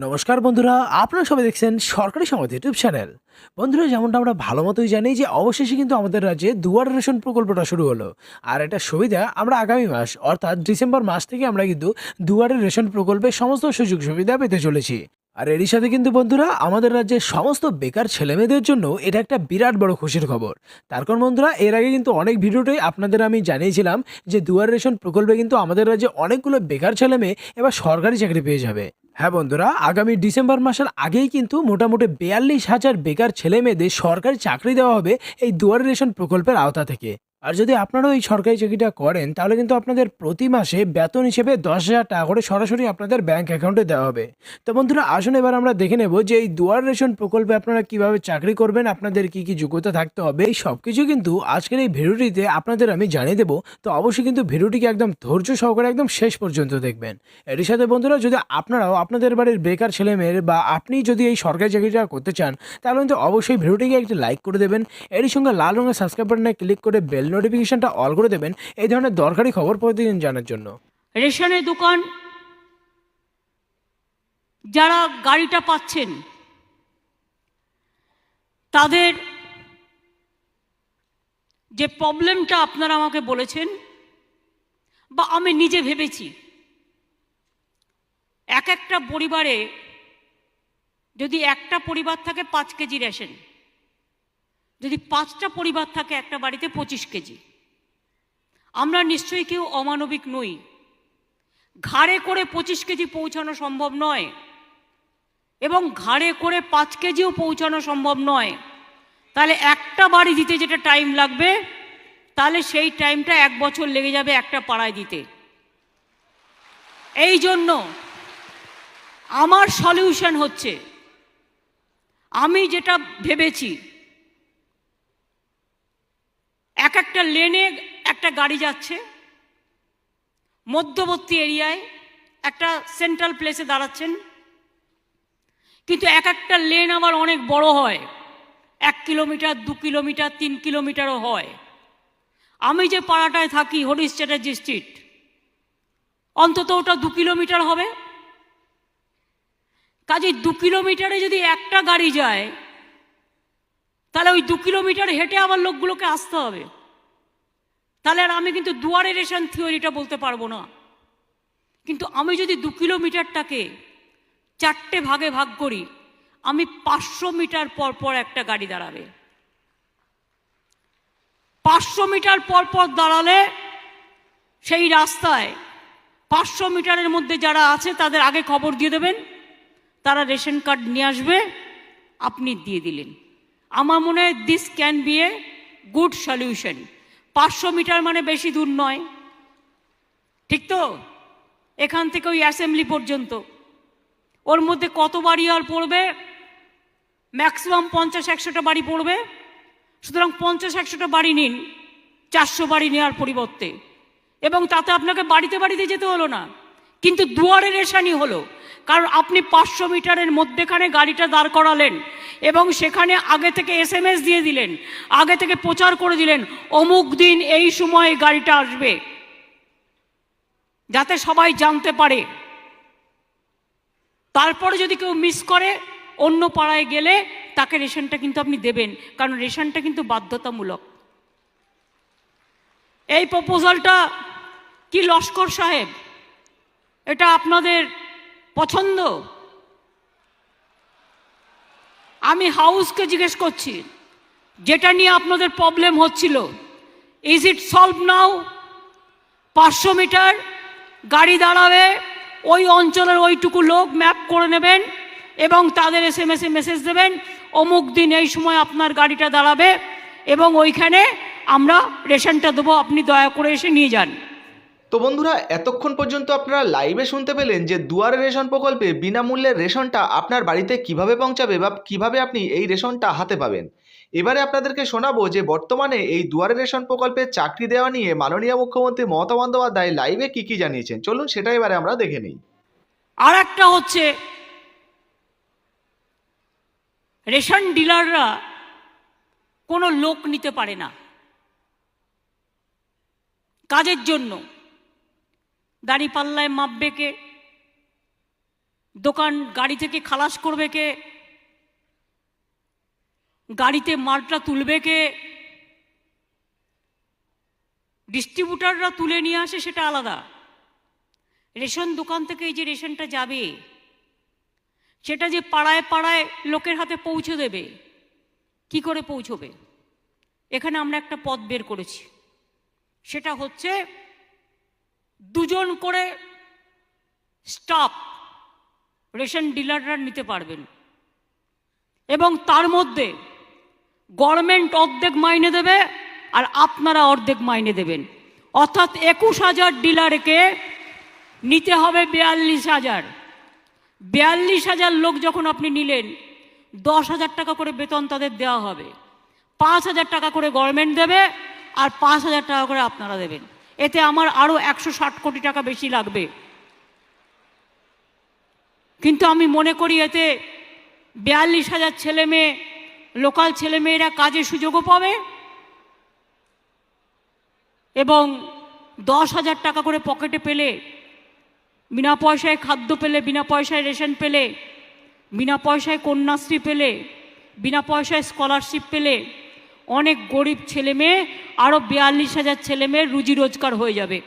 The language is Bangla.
নমস্কার বন্ধুরা, আপনারা সবাই দেখছেন সরকারি সংবাদ ইউটিউব চ্যানেল। বন্ধুরা, যেমনটা আমরা ভালো মতোই জানি যে অবশেষে কিন্তু আমাদের রাজ্যে দুয়ারে রেশন প্রকল্পটা শুরু হলো। আর এটা সুবিধা আমরা আগামী মাস অর্থাৎ ডিসেম্বর মাস থেকে আমরা কিন্তু দুয়ারে রেশন প্রকল্পের সমস্ত সুযোগ সুবিধা পেতে চলেছি। আর এরই সাথে কিন্তু বন্ধুরা আমাদের রাজ্যের সমস্ত বেকার ছেলেমেয়েদের জন্য এটা একটা বিরাট বড় খুশির খবর। তার কারণ বন্ধুরা, এর আগে কিন্তু অনেক ভিডিওতেই আপনাদের আমি জানিয়েছিলাম যে দুয়ারে রেশন প্রকল্পে কিন্তু আমাদের রাজ্যে অনেকগুলো বেকার ছেলেমেয়ে এবার সরকারি চাকরি পেয়ে যাবে। হ্যাঁ বন্ধুরা, আগামী ডিসেম্বর মাসের আগেই কিন্তু মোটামুটি 42,000 বেকার ছেলে মেয়েদের সরকারি চাকরি দেওয়া হবে এই দুয়ারে রেশন প্রকল্পের আওতা থেকে। আর যদি আপনারাও এই সরকারি চাকরিটা করেন তাহলে কিন্তু আপনাদের প্রতি মাসে বেতন হিসেবে 10,000 টাকা করে সরাসরি আপনাদের ব্যাংক অ্যাকাউন্টে দেওয়া হবে। তো বন্ধুরা, আসুন এবার আমরা দেখে নেব যে এই দুয়ার রেশন প্রকল্পে আপনারা কিভাবে চাকরি করবেন, আপনাদের কি কি যোগ্যতা থাকতে হবে, এই সব কিছু কিন্তু আজকের এই ভিডিওটিতে আপনাদের আমি জানিয়ে দেবো। তো অবশ্যই কিন্তু ভিডিওটিকে একদম ধৈর্য সহকারে একদম শেষ পর্যন্ত দেখবেন। এর সাথে বন্ধুরা, যদি আপনারাও আপনাদের বাড়ির বেকার ছেলে মেয়ের বা আপনি যদি এই সরকারি চাকরিটা করতে চান তাহলে কিন্তু অবশ্যই ভিডিওটিকে একটি লাইক করে দেবেন। এরই সঙ্গে লাল রঙের সাবস্ক্রাইব বাটনে ক্লিক করে বেল নোটিফিকেশনটা অল করে দেবেন এই ধরনের দরকারি খবর প্রতিদিন জানার জন্য। রেশনের দোকান যারা গাড়িটা পাচ্ছেন তাদের যে প্রবলেমটা আপনারা আমাকে বলেছেন বা আমি নিজে ভেবেছি, এক একটা পরিবারে যদি একটা পরিবার থাকে 5 কেজি রেশন, যদি 5টা পরিবার থাকে একটা বাড়িতে 25 কেজি। আমরা নিশ্চয়ই কেউ অমানবিক নই, ঘাড়ে করে 25 কেজি পৌঁছানো সম্ভব নয় এবং ঘাড়ে করে 5 কেজিও পৌঁছানো সম্ভব নয়। তাহলে একটা বাড়ি দিতে যেটা টাইম লাগবে তাহলে সেই টাইমটা 1 বছর লেগে যাবে একটা পাড়ায় দিতে। এই জন্য আমার সলিউশন হচ্ছে, আমি যেটা ভেবেছি, এক একটা লেনে একটা গাড়ি যাচ্ছে, মধ্যবর্তী এরিয়ায় একটা সেন্ট্রাল প্লেসে দাঁড়াচ্ছেন, কিন্তু এক একটা লেন আবার অনেক বড় হয়, 1 কিলোমিটার 2 কিলোমিটার 3 কিলোমিটারও হয়। আমি যে পাড়াটায় থাকি হরিশ চ্যাটার্জি স্ট্রিট, অন্তত ওটা 2 কিলোমিটার হবে। কাজে 2 কিলোমিটারে যদি একটা গাড়ি যায় তাহলে ওই 2 কিলোমিটার হেঁটে আবার লোকগুলোকে আসতে হবে। তাহলে আর আমি কিন্তু দুয়ারে রেশন থিওরিটা বলতে পারবো না। কিন্তু আমি যদি 2 কিলোমিটারটাকে 4টে ভাগে ভাগ করি, আমি 500 মিটার পর পর একটা গাড়ি দাঁড়াবে। 500 মিটার পর পর দাঁড়ালে সেই রাস্তায় 500 মিটারের মধ্যে যারা আছে তাদের আগে খবর দিয়ে দেবেন, তারা রেশন কার্ড নিয়ে আসবে, আপনি দিয়ে দিলেন। আমার মনে হয় this can be a good solution. 500 meter মানে বেশি দূর নয়, ঠিক তো? এখান থেকে ওই অ্যাসেম্বলি পর্যন্ত, ওর মধ্যে কত বাড়ি আর পড়বে? ম্যাক্সিমাম 50-100টা বাড়ি পড়বে। সুতরাং 50-100টা বাড়ি নিন 400 বাড়ি নেওয়ার পরিবর্তে, এবং তাতে আপনাকে বাড়িতে বাড়িতে যেতে হলো না, কিন্তু দুয়ারে রেশানি হলো। কারণ আপনি 500 মিটারের মধ্যেখানে গাড়িটা দাঁড় করালেন এবং সেখানে আগে থেকে SMS দিয়ে দিলেন, আগে থেকে প্রচার করে দিলেন অমুক দিন এই সময় গাড়িটা আসবে, যাতে সবাই জানতে পারে। তারপরে যদি কেউ মিস করে অন্য পাড়ায় গেলে তাকে রেশনটা কিন্তু আপনি দেবেন, কারণ রেশনটা কিন্তু বাধ্যতামূলক। এই প্রপোজালটা কি লস্কর সাহেব, এটা আপনাদের পছন্দ? আমি হাউসকে জিজ্ঞেস করছি, যেটা নিয়ে আপনাদের প্রবলেম হচ্ছিল, is it solve now? 500 meter গাড়ি দাঁড়াবে, ওই অঞ্চলের ওইটুকু লোক ম্যাপ করে নেবেন এবং তাদের SMS-এ মেসেজ দেবেন অমুক দিন এই সময় আপনার গাড়িটা দাঁড়াবে এবং ওইখানে আমরা রেশনটা দেবো, আপনি দয়া করে এসে নিয়ে যান। তো বন্ধুরা, এতক্ষণ পর্যন্ত আপনারা লাইভে শুনতে পেলেন যে দুয়ারে রেশন প্রকল্পে বিনামূল্যের রেশনটা আপনার বাড়িতে কিভাবে পৌঁছাবে বা কিভাবে আপনি এই রেশনটা হাতে পাবেন। এবারে আপনাদেরকে শোনাবো যে বর্তমানে এই দুয়ারে রেশন প্রকল্পে চাকরি দেওয়া নিয়ে মাননীয় মুখ্যমন্ত্রী মমতা বন্দ্যোপাধ্যায় লাইভে কি জানিয়েছেন। চলুন সেটা এবারে আমরা দেখে নিই। আর একটা হচ্ছে, রেশন ডিলাররা কোনো লোক নিতে পারে না কাজের জন্য। দাঁড়িপাল্লায় মাপবে কে? দোকান গাড়ি থেকে খালাস করবে কে, গাড়িতে মালটা তুলবে কে, ডিস্ট্রিবিউটাররা তুলে নিয়ে আসে সেটা আলাদা। রেশন দোকান থেকে এই যে রেশনটা যাবে সেটা যে পাড়ায় পাড়ায় লোকের হাতে পৌঁছে দেবে, কি করে পৌঁছবে? এখানে আমরা একটা পথ বের করেছি, সেটা হচ্ছে 2 জন করে স্টাফ রেশন ডিলাররা নিতে পারবেন এবং তার মধ্যে গভর্নমেন্ট অর্ধেক মাইনে দেবে আর আপনারা অর্ধেক মাইনে দেবেন। অর্থাৎ 21,000 ডিলারকে নিতে হবে 42,000। 42,000 লোক যখন আপনি নিলেন, 10,000 টাকা করে বেতন তাদের দেওয়া হবে, 5,000 টাকা করে গভর্নমেন্ট দেবে আর 5,000 টাকা করে আপনারা দেবেন। এতে আমার আরও 160 কোটি টাকা বেশি লাগবে, কিন্তু আমি মনে করি এতে 42,000 ছেলে মেয়ে, লোকাল ছেলেমেয়েরা কাজের সুযোগও পাবে এবং 10,000 টাকা করে পকেটে পেলে, বিনা পয়সায় খাদ্য পেলে, বিনা পয়সায় রেশন পেলে, বিনা পয়সায় কন্যাশ্রী পেলে, বিনা পয়সায় স্কলারশিপ পেলে অনেক গরিব ছেলে মেয়ে, আরও 42,000 ছেলে মেয়ের রুজি রোজগার হয়ে যাবে।